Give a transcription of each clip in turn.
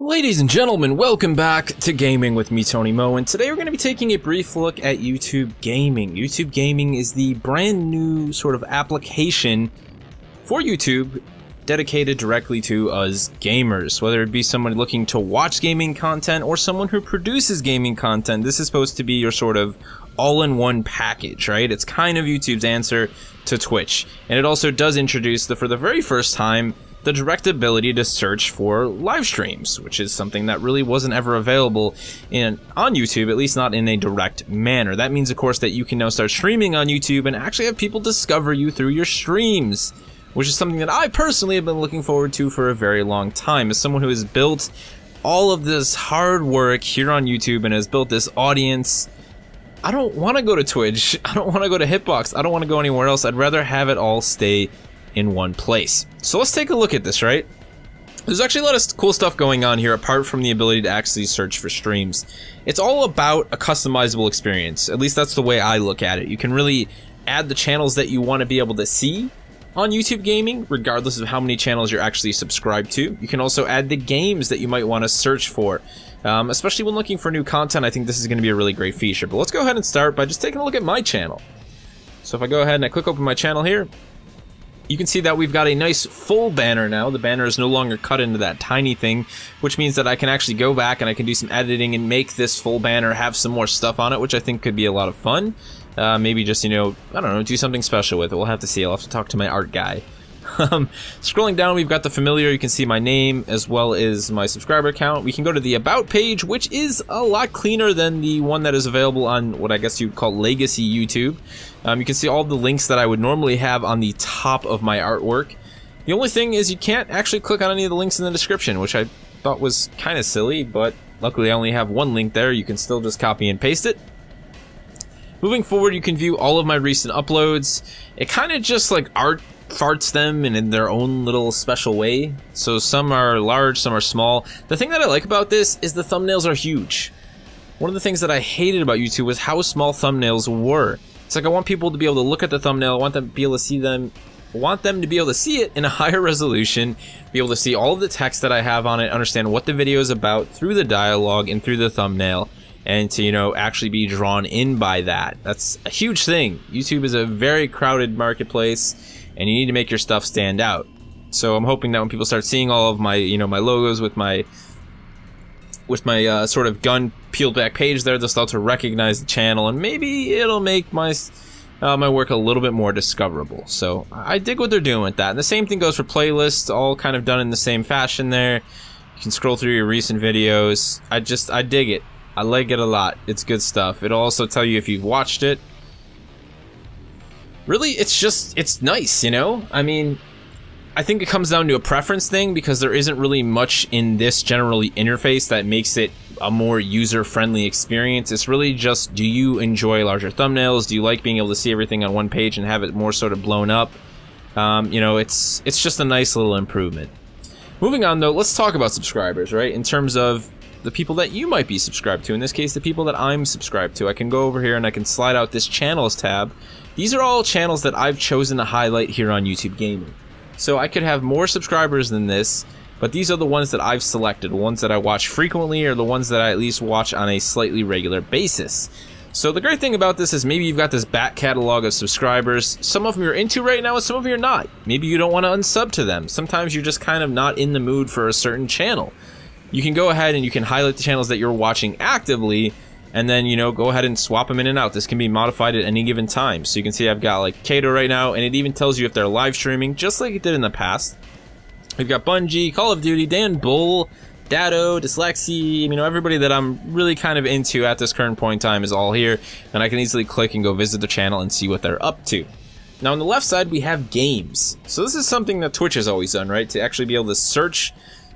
Ladies and gentlemen, welcome back to Gaming with me, Tony Mo, and today we're going to be taking a brief look at YouTube Gaming. YouTube Gaming is the brand new sort of application for YouTube dedicated directly to us gamers. Whether it be someone looking to watch gaming content or someone who produces gaming content, this is supposed to be your sort of all-in-one package, right? It's kind of YouTube's answer to Twitch, and it also does introduce, for the very first time, the direct ability to search for live streams, which is something that really wasn't ever available on YouTube, at least not in a direct manner. That means, of course, that you can now start streaming on YouTube and actually have people discover you through your streams, which is something that I personally have been looking forward to for a very long time. As someone who has built all of this hard work here on YouTube and has built this audience, I don't want to go to Twitch, I don't want to go to Hitbox, I don't want to go anywhere else. I'd rather have it all stay in one place. So let's take a look at this, right? There's actually a lot of cool stuff going on here apart from the ability to actually search for streams. It's all about a customizable experience. At least that's the way I look at it. You can really add the channels that you want to be able to see on YouTube Gaming, regardless of how many channels you're actually subscribed to. You can also add the games that you might want to search for. Especially when looking for new content, I think this is going to be a really great feature. But let's go ahead and start by just taking a look at my channel. So if I go ahead and I click open my channel here, you can see that we've got a nice full banner now. The banner is no longer cut into that tiny thing, which means that I can actually go back and I can do some editing and make this full banner have some more stuff on it, which I think could be a lot of fun. Maybe just, you know, I don't know, do something special with it. We'll have to see. I'll have to talk to my art guy. Scrolling down, we've got the familiar. You can see my name as well as my subscriber count. We can go to the About page, which is a lot cleaner than the one that is available on what I guess you'd call Legacy YouTube. You can see all the links that I would normally have on the top of my artwork. The only thing is you can't actually click on any of the links in the description, which I thought was kind of silly, but luckily I only have one link there. You can still just copy and paste it. Moving forward, you can view all of my recent uploads. It kind of just like farts them in their own little special way. So some are large, some are small. The thing that I like about this is the thumbnails are huge. One of the things that I hated about YouTube was how small thumbnails were. It's like I want people to be able to look at the thumbnail, I want them to be able to see them, want them to be able to see it in a higher resolution, be able to see all of the text that I have on it, understand what the video is about through the dialogue and through the thumbnail, and to, you know, actually be drawn in by that. That's a huge thing. YouTube is a very crowded marketplace, and you need to make your stuff stand out. So I'm hoping that when people start seeing all of my, you know, my logos with my sort of gun peeled back page there, they'll start to recognize the channel, and maybe it'll make my my work a little bit more discoverable. So I dig what they're doing with that. And the same thing goes for playlists, all kind of done in the same fashion there. You can scroll through your recent videos. I dig it. I like it a lot. It's good stuff. It'll also tell you if you've watched it. Really, it's nice, you know? I mean, I think it comes down to a preference thing because there isn't really much in this generally interface that makes it a more user-friendly experience. It's really just, do you enjoy larger thumbnails? Do you like being able to see everything on one page and have it more sort of blown up? You know, it's just a nice little improvement. Moving on, though, let's talk about subscribers, right? In terms of the people that you might be subscribed to. In this case, the people that I'm subscribed to. I can go over here and I can slide out this channels tab. These are all channels that I've chosen to highlight here on YouTube Gaming. So I could have more subscribers than this, but these are the ones that I've selected, the ones that I watch frequently, or the ones that I at least watch on a slightly regular basis. So the great thing about this is maybe you've got this back catalog of subscribers. Some of them you're into right now and some of them you're not. Maybe you don't want to unsub to them. Sometimes you're just kind of not in the mood for a certain channel. You can go ahead and you can highlight the channels that you're watching actively, and then, you know, go ahead and swap them in and out. This can be modified at any given time. So you can see I've got like Kato right now, and it even tells you if they're live streaming, just like it did in the past. We've got Bungie, Call of Duty, Dan Bull, Dado, Dyslexy, you know, everybody that I'm really kind of into at this current point in time is all here, and I can easily click and go visit the channel and see what they're up to. Now on the left side, we have games. So this is something that Twitch has always done, right? To actually be able to search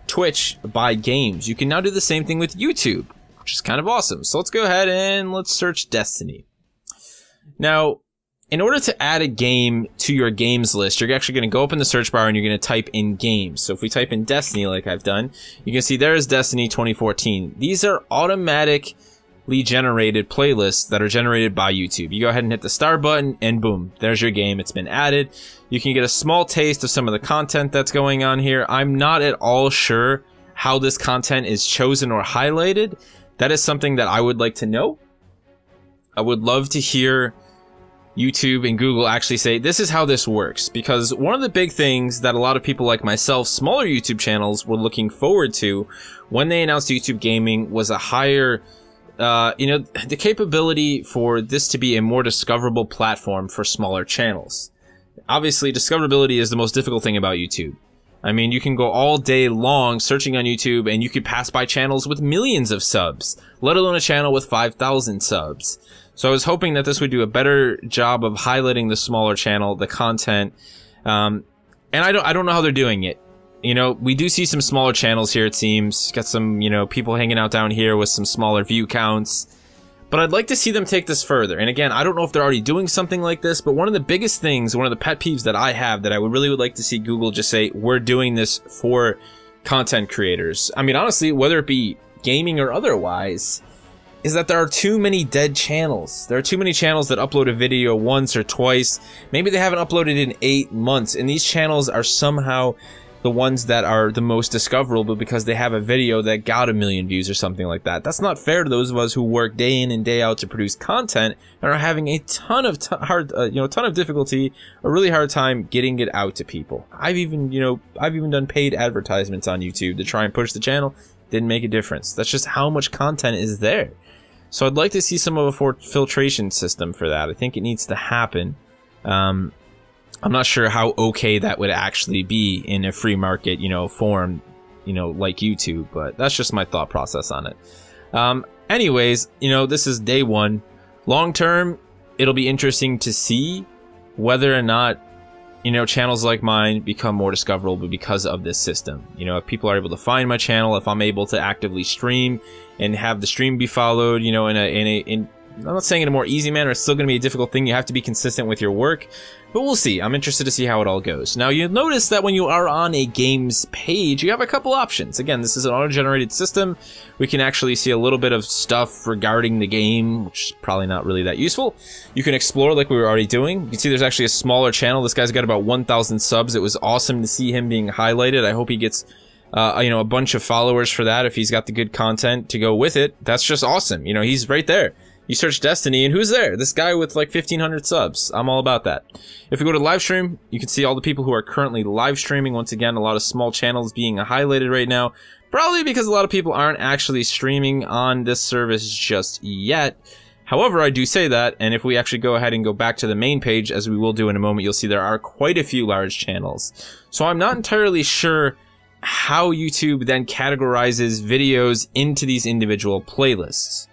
Twitch by games. You can now do the same thing with YouTube, which is kind of awesome. So let's go ahead and let's search Destiny. Now, in order to add a game to your games list, you're actually going to go up in the search bar and you're going to type in games. So if we type in Destiny like I've done, you can see there is Destiny 2014. These are automatically generated playlists that are generated by YouTube. You go ahead and hit the start button and boom, there's your game. It's been added. You can get a small taste of some of the content that's going on here. I'm not at all sure how this content is chosen or highlighted. That is something that I would like to know. I would love to hear YouTube and Google actually say, this is how this works. Because one of the big things that a lot of people like myself, smaller YouTube channels, were looking forward to when they announced YouTube Gaming was a higher, the capability for this to be a more discoverable platform for smaller channels. Obviously, discoverability is the most difficult thing about YouTube. I mean, you can go all day long searching on YouTube and you could pass by channels with millions of subs, let alone a channel with 5,000 subs. So I was hoping that this would do a better job of highlighting the smaller channel, the content, and I don't know how they're doing it. You know, we do see some smaller channels here, it seems. Got some, people hanging out down here with some smaller view counts. But I'd like to see them take this further. And again, I don't know if they're already doing something like this, but one of the biggest things, one of the pet peeves that I have that I would like to see Google just say, we're doing this for content creators. I mean, honestly, whether it be gaming or otherwise, is that there are too many dead channels. There are too many channels that upload a video once or twice. Maybe they haven't uploaded in 8 months, and these channels are somehow the ones that are the most discoverable because they have a video that got 1 million views or something like that. That's not fair to those of us who work day in and day out to produce content and are having a ton of difficulty, a really hard time getting it out to people. I've even done paid advertisements on YouTube to try and push the channel. Didn't make a difference. That's just how much content is there. So I'd like to see some of a filtration system for that. I think it needs to happen. I'm not sure how okay that would actually be in a free market, form, like YouTube, but that's just my thought process on it. Anyways, this is day one. Long term, it'll be interesting to see whether or not, channels like mine become more discoverable because of this system. If people are able to find my channel, if I'm able to actively stream and have the stream be followed, I'm not saying in a more easy manner. It's still going to be a difficult thing. You have to be consistent with your work, but we'll see. I'm interested to see how it all goes. Now, you'll notice that when you are on a game's page, you have a couple options. Again, this is an auto-generated system. We can actually see a little bit of stuff regarding the game, which is probably not really that useful. You can explore like we were already doing. You can see there's actually a smaller channel. This guy's got about 1,000 subs. It was awesome to see him being highlighted. I hope he gets a bunch of followers for that if he's got the good content to go with it. That's just awesome. He's right there. You search Destiny, and who's there? This guy with like 1,500 subs. I'm all about that. If we go to live stream, you can see all the people who are currently live streaming. Once again, a lot of small channels being highlighted right now. Probably because a lot of people aren't actually streaming on this service just yet. However, I do say that, and if we actually go ahead and go back to the main page, as we will do in a moment, you'll see there are quite a few large channels. So I'm not entirely sure how YouTube then categorizes videos into these individual playlists.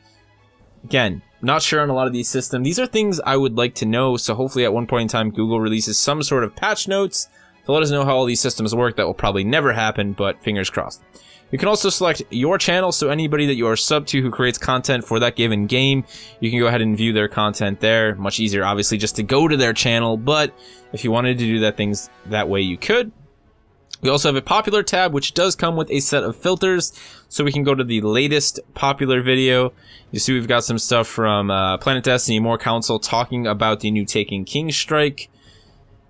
Again, not sure on a lot of these systems. These are things I would like to know, so hopefully at one point in time Google releases some sort of patch notes to let us know how all these systems work. That will probably never happen, but fingers crossed. You can also select your channel, so anybody that you are sub to who creates content for that given game, you can go ahead and view their content there. Much easier, obviously, just to go to their channel, but if you wanted to do that way, you could. We also have a popular tab, which does come with a set of filters, so we can go to the latest popular video. You see we've got some stuff from Planet Destiny, More Council, talking about the new Taken King strike.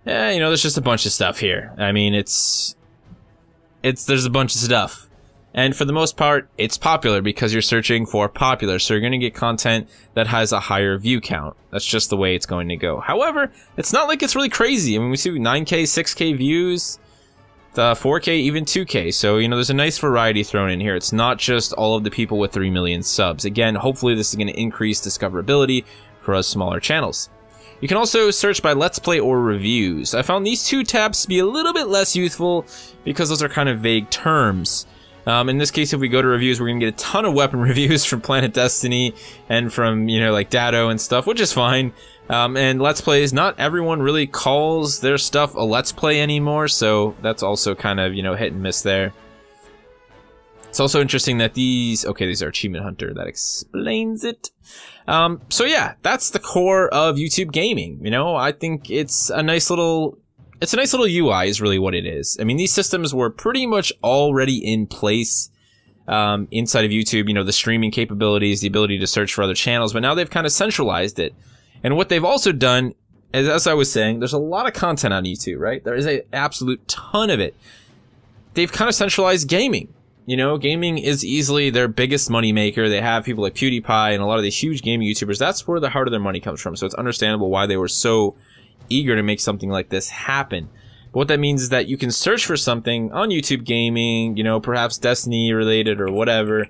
There's just a bunch of stuff here. I mean, there's a bunch of stuff. And for the most part, it's popular because you're searching for popular, so you're going to get content that has a higher view count. That's just the way it's going to go. However, it's not like it's really crazy. I mean, we see 9K, 6K views, 4K, even 2K. So, there's a nice variety thrown in here. It's not just all of the people with 3 million subs. Again, hopefully this is going to increase discoverability for us smaller channels. You can also search by Let's Play or Reviews. I found these two tabs to be a little bit less useful because those are kind of vague terms. In this case, if we go to reviews, we're going to get a ton of weapon reviews from Planet Destiny and from, like Datto and stuff, which is fine. And Let's Plays, not everyone really calls their stuff a Let's Play anymore, so that's also kind of, hit and miss there. It's also interesting that these are Achievement Hunter, that explains it. So yeah, that's the core of YouTube gaming. I think it's a nice little UI is really what it is. I mean, these systems were pretty much already in place inside of YouTube, the streaming capabilities, the ability to search for other channels, but now they've kind of centralized it. And what they've also done, as I was saying, there's a lot of content on YouTube, right? There is an absolute ton of it. They've kind of centralized gaming. You know, gaming is easily their biggest moneymaker. They have people like PewDiePie and a lot of these huge gaming YouTubers. That's where the heart of their money comes from. So it's understandable why they were so eager to make something like this happen. But what that means is that you can search for something on YouTube Gaming, you know, perhaps Destiny related or whatever,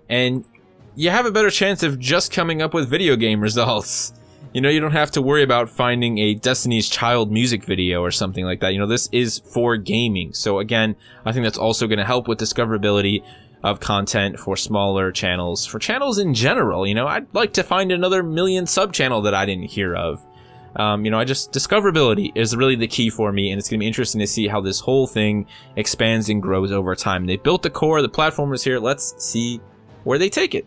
and you have a better chance of just coming up with video game results. You know, you don't have to worry about finding a Destiny's Child music video or something like that. You know, this is for gaming. So again, I think that's also going to help with discoverability of content for smaller channels, for channels in general. You know, I'd like to find another million sub channel that I didn't hear of. You know, discoverability is really the key for me, and it's going to be interesting to see how this whole thing expands and grows over time. They built the core, the platform is here. Let's see where they take it.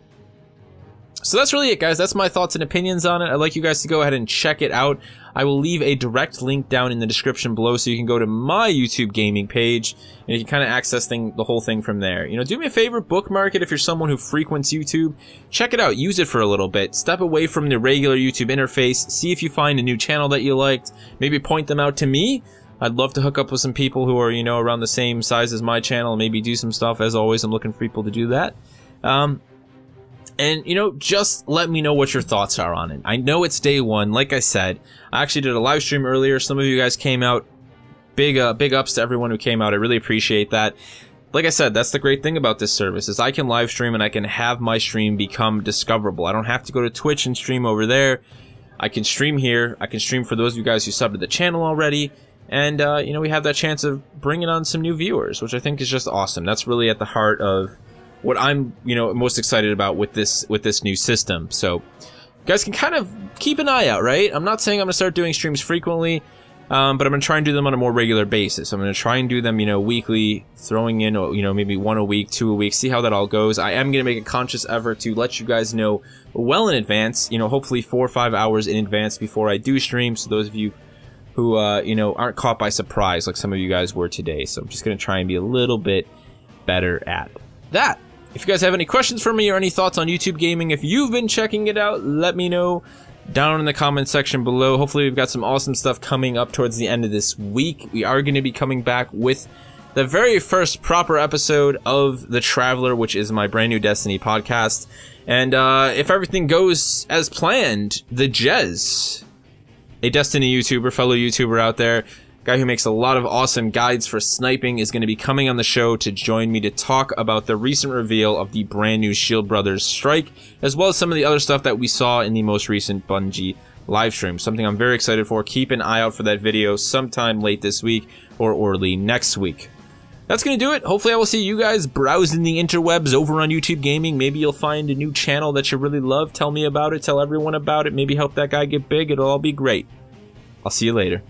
So that's really it, guys. That's my thoughts and opinions on it. I'd like you guys to go ahead and check it out. I will leave a direct link down in the description below so you can go to my YouTube gaming page and you can kind of access the whole thing from there. You know, do me a favor, bookmark it if you're someone who frequents YouTube. Check it out, use it for a little bit. Step away from the regular YouTube interface. See if you find a new channel that you liked. Maybe point them out to me. I'd love to hook up with some people who are, you know, around the same size as my channel. Maybe do some stuff. As always, I'm looking for people to do that. And, you know, just let me know what your thoughts are on it. I know it's day one. Like I said, I actually did a live stream earlier. Some of you guys came out. Big ups to everyone who came out. I really appreciate that. Like I said, that's the great thing about this service is I can live stream and I can have my stream become discoverable. I don't have to go to Twitch and stream over there. I can stream here. I can stream for those of you guys who subbed to the channel already. And, you know, we have that chance of bringing on some new viewers, which I think is just awesome. That's really at the heart of what I'm, you know, most excited about with this new system. So, you guys can kind of keep an eye out, right? I'm not saying I'm gonna start doing streams frequently, but I'm gonna try and do them on a more regular basis. I'm gonna try and do them, you know, weekly, throwing in, you know, maybe 1 a week, 2 a week, see how that all goes. I am gonna make a conscious effort to let you guys know well in advance, you know, hopefully 4 or 5 hours in advance before I do stream. So those of you who, you know, aren't caught by surprise like some of you guys were today. So I'm just gonna try and be a little bit better at that. If you guys have any questions for me or any thoughts on YouTube gaming, if you've been checking it out, let me know down in the comment section below. Hopefully we've got some awesome stuff coming up towards the end of this week. We are going to be coming back with the very first proper episode of The Traveler, which is my brand new Destiny podcast. And if everything goes as planned, the Jez, a Destiny YouTuber, fellow YouTuber out there, guy who makes a lot of awesome guides for sniping, is going to be coming on the show to join me to talk about the recent reveal of the brand new Shield Brothers Strike, as well as some of the other stuff that we saw in the most recent Bungie live stream. Something I'm very excited for. Keep an eye out for that video sometime late this week or early next week. That's going to do it. Hopefully I will see you guys browsing the interwebs over on YouTube Gaming. Maybe you'll find a new channel that you really love. Tell me about it. Tell everyone about it. Maybe help that guy get big. It'll all be great. I'll see you later.